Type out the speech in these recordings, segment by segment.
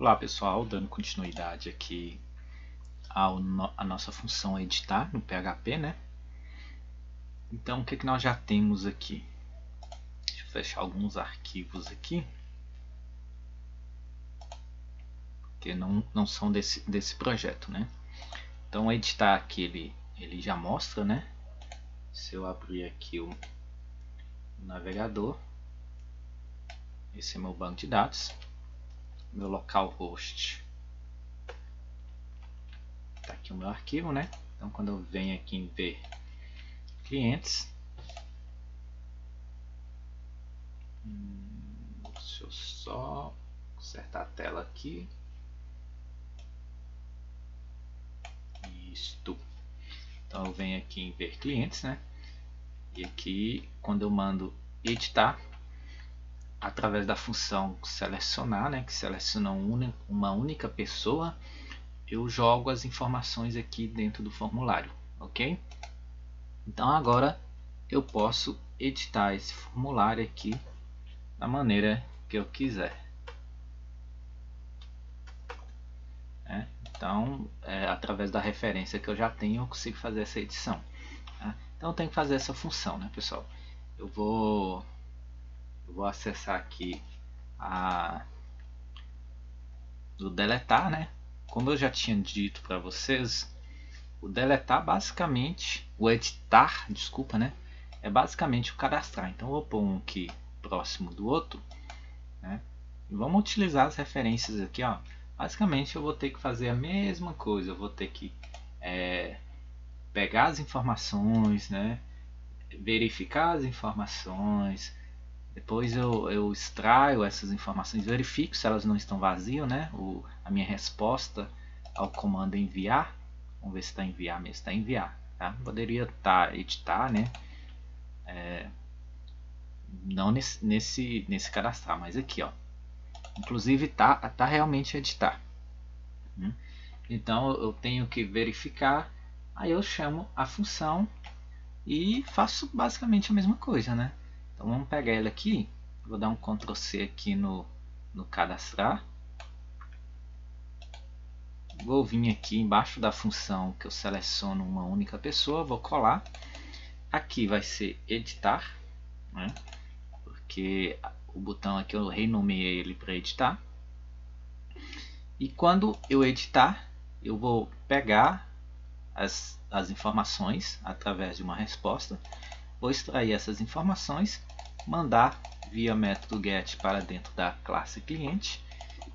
Olá pessoal, dando continuidade aqui à nossa função editar no PHP, né? Então o que nós já temos aqui? Deixa eu fechar alguns arquivos aqui, que não são desse projeto, né? Então o editar aqui ele já mostra, né? Se eu abrir aqui o navegador, esse é meu banco de dados, meu localhost. Tá aqui o meu arquivo, né? Então quando eu venho aqui em ver clientes, deixa eu só consertar a tela aqui. Isto. Então eu venho aqui em ver clientes, né? E aqui quando eu mando editar, através da função selecionar, né? Que seleciona uma única pessoa, eu jogo as informações aqui dentro do formulário, ok? Então agora eu posso editar esse formulário aqui da maneira que eu quiser. Então, através da referência que eu já tenho, eu consigo fazer essa edição. Tá? Então, eu tenho que fazer essa função, né, pessoal? Eu vou acessar aqui o deletar, né? Como eu já tinha dito para vocês, o deletar basicamente, o editar, desculpa, né? É basicamente o cadastrar. Então, eu vou pôr um aqui próximo do outro, né? E vamos utilizar as referências aqui, ó. Basicamente eu vou ter que fazer a mesma coisa, eu vou ter que pegar as informações, né? Verificar as informações, depois eu extraio essas informações, verifico se elas não estão vazias, né? A minha resposta ao comando enviar, vamos ver se está enviar mesmo, está enviar, tá? Poderia estar editar, né? Não nesse cadastrar, mas aqui, ó. Inclusive tá realmente editar. Então eu tenho que verificar, aí eu chamo a função e faço basicamente a mesma coisa, né? Então vamos pegar ele aqui, vou dar um Ctrl C aqui no cadastrar, vou vir aqui embaixo da função que eu seleciono uma única pessoa, vou colar, aqui vai ser editar, né? Porque o botão aqui eu renomeei ele para editar, e quando eu editar eu vou pegar as informações através de uma resposta, vou extrair essas informações, mandar via método get para dentro da classe cliente,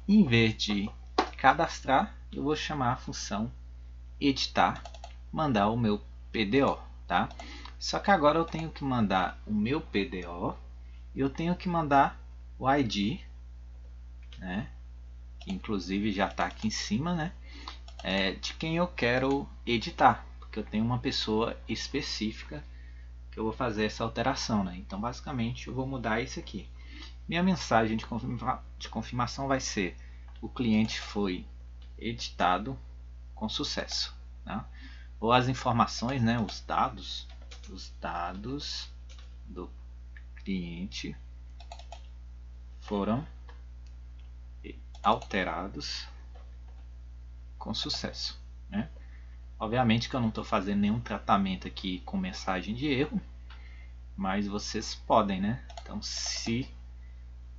e em vez de cadastrar eu vou chamar a função editar, mandar o meu PDO, tá? Só que agora eu tenho que mandar o meu PDO e eu tenho que mandar o ID, né? Que inclusive já está aqui em cima, né? De quem eu quero editar, porque eu tenho uma pessoa específica que eu vou fazer essa alteração, né? Então basicamente eu vou mudar isso aqui. Minha mensagem de confirmação vai ser: o cliente foi editado com sucesso, tá? Ou as informações, né? Os dados do cliente foram alterados com sucesso, né? Obviamente que eu não estou fazendo nenhum tratamento aqui com mensagem de erro, mas vocês podem, né? Então, se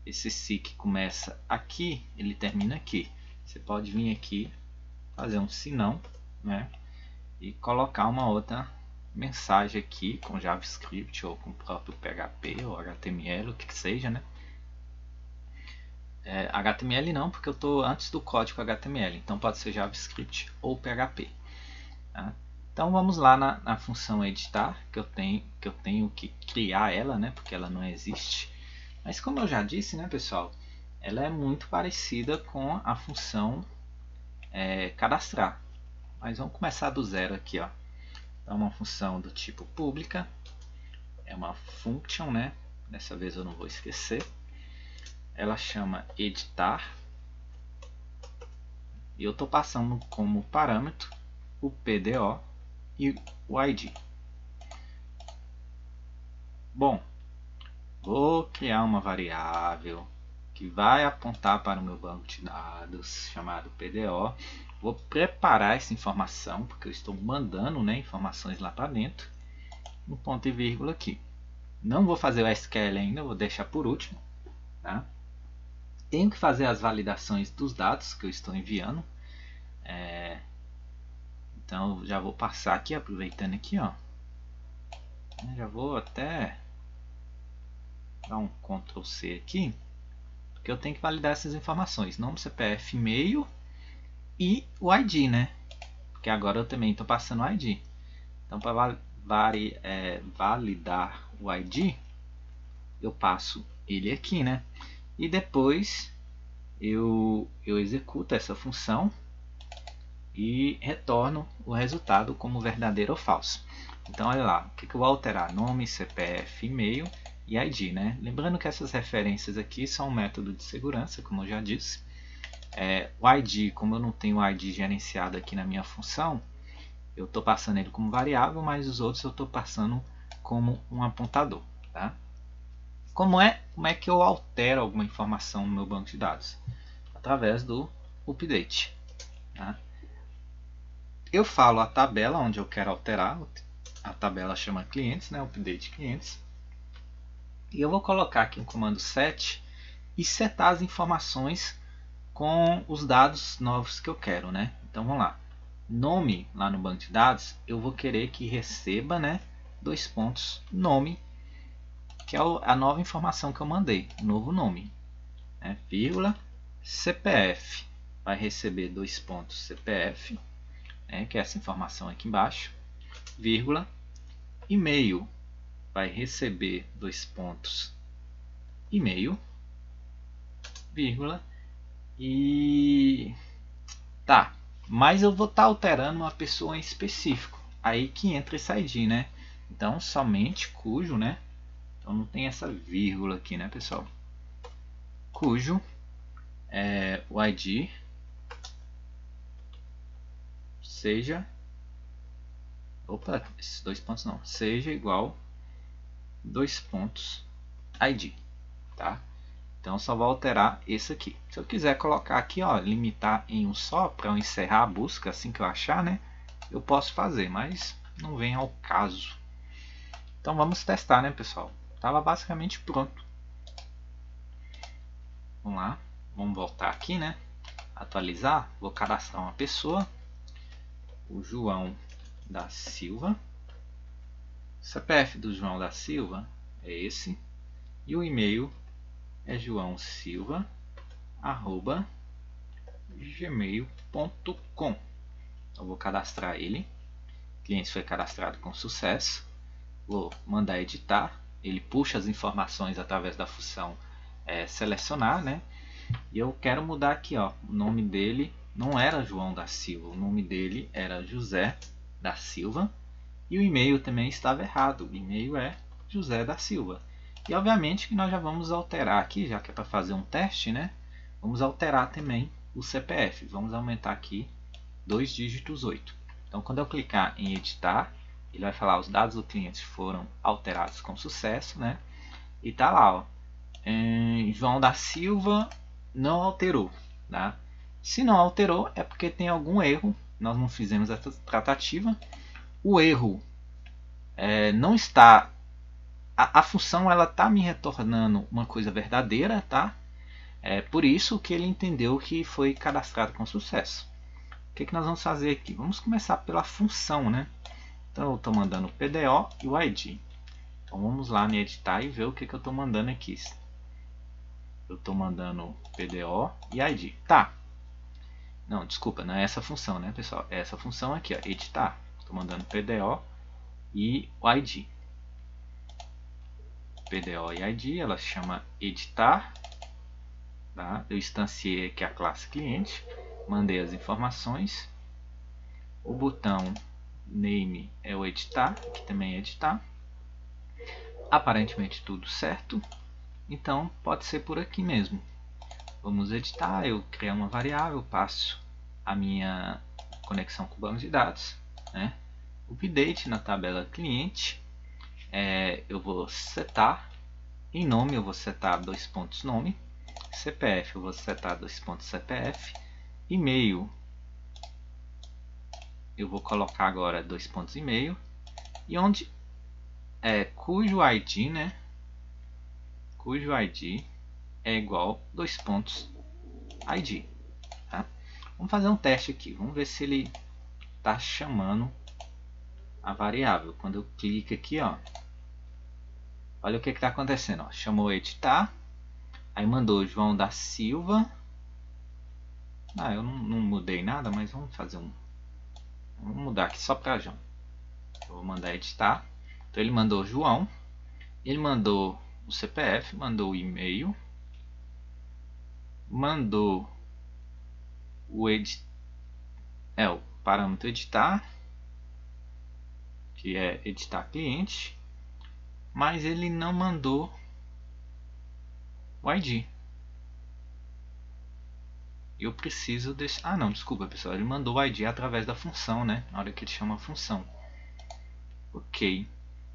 esse SIC começa aqui, ele termina aqui. Você pode vir aqui, fazer um senão, né? E colocar uma outra mensagem aqui com JavaScript ou com o próprio PHP ou HTML, o que seja, né? HTML não, porque eu estou antes do código HTML, então pode ser JavaScript ou PHP. Tá? Então vamos lá na função editar, que eu tenho que criar ela, né? Porque ela não existe. Mas como eu já disse, né, pessoal, ela é muito parecida com a função cadastrar. Mas vamos começar do zero aqui, ó. Então uma função do tipo pública, é uma function, né? Dessa vez eu não vou esquecer. Ela chama editar e eu estou passando como parâmetro o PDO e o ID. Bom, vou criar uma variável que vai apontar para o meu banco de dados chamado PDO. Vou preparar essa informação, porque eu estou mandando, né, informações lá para dentro. Um ponto e vírgula aqui. Não vou fazer o SQL ainda, vou deixar por último. Tá? Tenho que fazer as validações dos dados que eu estou enviando. Então já vou passar aqui, aproveitando aqui, ó. Já vou até dar um Ctrl C aqui, porque eu tenho que validar essas informações: nome, CPF, e-mail e o ID, né? Porque agora eu também estou passando o ID. Então, para validar o ID, eu passo ele aqui, né? E depois eu executo essa função e retorno o resultado como verdadeiro ou falso. Então, olha lá, o que eu vou alterar? Nome, CPF, e-mail e ID, né? Lembrando que essas referências aqui são um método de segurança, como eu já disse. O ID, como eu não tenho o ID gerenciado aqui na minha função, eu estou passando ele como variável, mas os outros eu estou passando como um apontador. Tá? Como é que eu altero alguma informação no meu banco de dados? Através do update. Tá? Eu falo a tabela onde eu quero alterar. A tabela chama clientes, né? Update clientes. E eu vou colocar aqui um comando set e setar as informações com os dados novos que eu quero, né? Então vamos lá. Nome lá no banco de dados, eu vou querer que receba, né? Nome, que é a nova informação que eu mandei, novo nome, né? Vírgula, CPF, vai receber CPF, né? Que é essa informação aqui embaixo, vírgula, e-mail, vai receber e-mail, vírgula, e tá, mas eu vou estar alterando uma pessoa em específico, aí que entra esse ID, né? Então somente cujo, né? Então não tem essa vírgula aqui, né, pessoal? Cujo o ID seja, esses dois pontos não, seja igual ID, tá? Então só vou alterar esse aqui. Se eu quiser colocar aqui, ó, limitar em um só para eu encerrar a busca assim que eu achar, né? Eu posso fazer, mas não vem ao caso. Então vamos testar, né, pessoal? Estava basicamente pronto. Vamos lá, vamos voltar aqui, né? Atualizar, vou cadastrar uma pessoa, o João da Silva. O CPF do João da Silva é esse e o e-mail é joaosilva@gmail.com. Então vou cadastrar ele. O cliente foi cadastrado com sucesso. Vou mandar editar. Ele puxa as informações através da função selecionar, né? E eu quero mudar aqui, ó. O nome dele não era João da Silva, o nome dele era José da Silva. E o e-mail também estava errado. O e-mail é José da Silva. E obviamente que nós já vamos alterar aqui, já que é para fazer um teste, né? Vamos alterar também o CPF. Vamos aumentar aqui 2 dígitos 8. Então quando eu clicar em editar, ele vai falar os dados do cliente foram alterados com sucesso, né? E tá lá, ó. João da Silva não alterou, tá? Se não alterou é porque tem algum erro. Nós não fizemos essa tratativa. O erro não está, a função ela está me retornando uma coisa verdadeira, tá? É por isso que ele entendeu que foi cadastrado com sucesso. O que nós vamos fazer aqui? Vamos começar pela função, né? Então eu estou mandando o PDO e o ID. Então vamos lá no editar e ver o que eu estou mandando aqui. Eu estou mandando PDO e ID. Tá. Não, desculpa, não é essa função, né, pessoal? É essa função aqui, ó, editar. Estou mandando PDO e o ID. PDO e ID, ela se chama editar. Tá? Eu instanciei aqui a classe cliente, mandei as informações. O botão name é o editar, que também é editar. Aparentemente tudo certo. Então pode ser por aqui mesmo. Vamos editar, eu criar uma variável, passo a minha conexão com o banco de dados, né? Update na tabela cliente, eu vou setar, em nome eu vou setar 2 pontos nome, CPF, eu vou setar 2 pontos CPF. E-mail, eu vou colocar agora 2 pontos e-mail. E onde cujo ID, né? Cujo ID é igual 2 pontos ID. Tá? Vamos fazer um teste aqui. Vamos ver se ele está chamando a variável. Quando eu clico aqui, ó, olha o que está acontecendo. Ó. Chamou editar, aí mandou João da Silva. Eu não mudei nada, mas vamos fazer vamos mudar aqui só para João. Eu vou mandar editar. Então ele mandou João, ele mandou o CPF, mandou o e-mail, mandou o parâmetro editar, que é editar cliente, mas ele não mandou o ID. Eu preciso deixar... não, desculpa pessoal, ele mandou o ID através da função, né? Na hora que ele chama a função. Ok,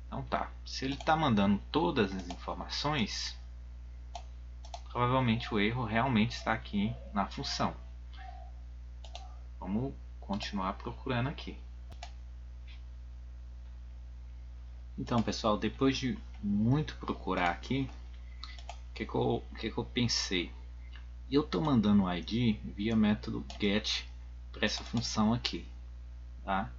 então tá. Se ele está mandando todas as informações, provavelmente o erro realmente está aqui na função. Vamos continuar procurando aqui. Então pessoal, depois de muito procurar aqui, o que eu pensei? Eu estou mandando o ID via método get para essa função aqui. Tá?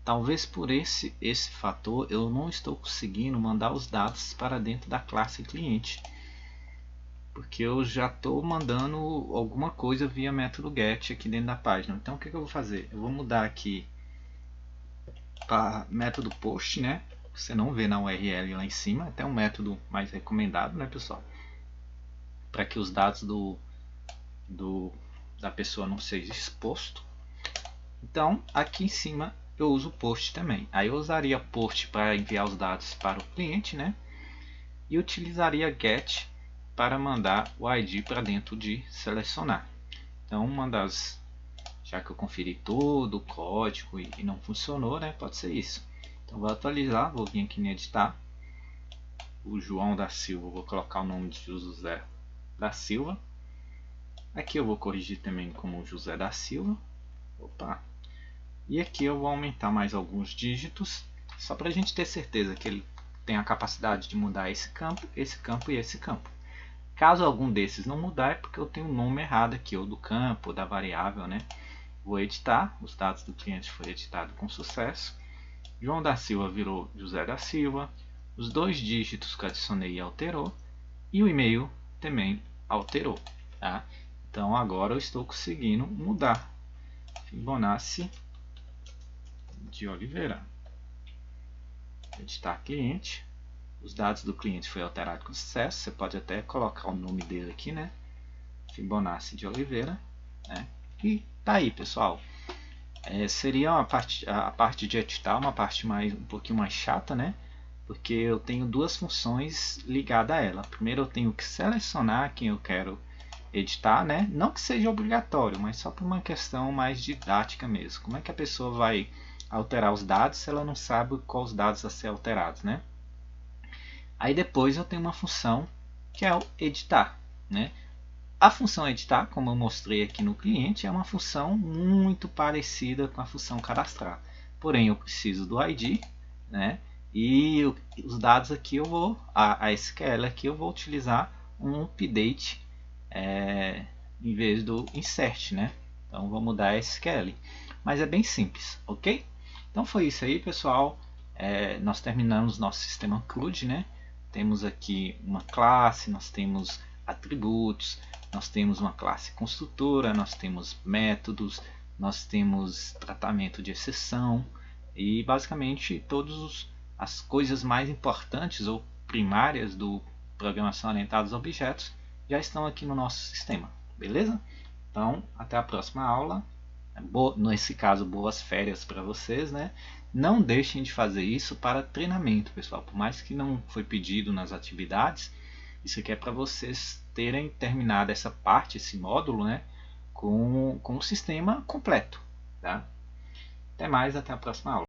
Talvez por esse fator eu não estou conseguindo mandar os dados para dentro da classe cliente, porque eu já estou mandando alguma coisa via método get aqui dentro da página. Então o que eu vou fazer? Eu vou mudar aqui para método post, né? Você não vê na URL lá em cima, até um método mais recomendado, né, pessoal? Para que os dados da pessoa não sejam expostos. Então aqui em cima eu uso post também. Aí eu usaria post para enviar os dados para o cliente, né? E utilizaria get para mandar o ID para dentro de selecionar. Então já que eu conferi todo o código e não funcionou, né? Pode ser isso. Então vou atualizar, vou vir aqui em editar. O João da Silva, vou colocar o nome de José da Silva. Aqui eu vou corrigir também como José da Silva. Opa! E aqui eu vou aumentar mais alguns dígitos, só para a gente ter certeza que ele tem a capacidade de mudar esse campo e esse campo. Caso algum desses não mudar, é porque eu tenho o nome errado aqui, ou do campo, ou da variável, né? Vou editar, os dados do cliente foi editado com sucesso. João da Silva virou José da Silva. Os 2 dígitos que adicionei alterou. E o e-mail também alterou. Tá? Então agora eu estou conseguindo mudar. Fibonacci de Oliveira. Editar cliente. Os dados do cliente foi alterado com sucesso. Você pode até colocar o nome dele aqui, né? Fibonacci de Oliveira. Né? E tá aí, pessoal. Seria a parte de editar uma parte um pouquinho mais chata, né? Porque eu tenho 2 funções ligadas a ela. Primeiro eu tenho que selecionar quem eu quero editar, né? Não que seja obrigatório, mas só por uma questão mais didática mesmo. Como é que a pessoa vai alterar os dados se ela não sabe quais dados a ser alterados, né? Aí depois eu tenho uma função que é o editar, né? A função editar, como eu mostrei aqui no cliente, é uma função muito parecida com a função cadastrar. Porém, eu preciso do ID, né? E os dados aqui a SQL aqui eu vou utilizar um update em vez do insert, né? Então vou mudar a SQL. Mas é bem simples, ok? Então foi isso aí, pessoal. Nós terminamos nosso sistema CRUD, né? Temos aqui uma classe, nós temos atributos, nós temos uma classe construtora, nós temos métodos, nós temos tratamento de exceção e basicamente todas as coisas mais importantes ou primárias do programação orientada a objetos já estão aqui no nosso sistema, beleza? Então até a próxima aula. Nesse caso, boas férias para vocês, né? Não deixem de fazer isso para treinamento, pessoal. Por mais que não foi pedido nas atividades, isso aqui é para vocês terem terminado essa parte, esse módulo, né? Com o sistema completo, tá? Até mais, até a próxima aula.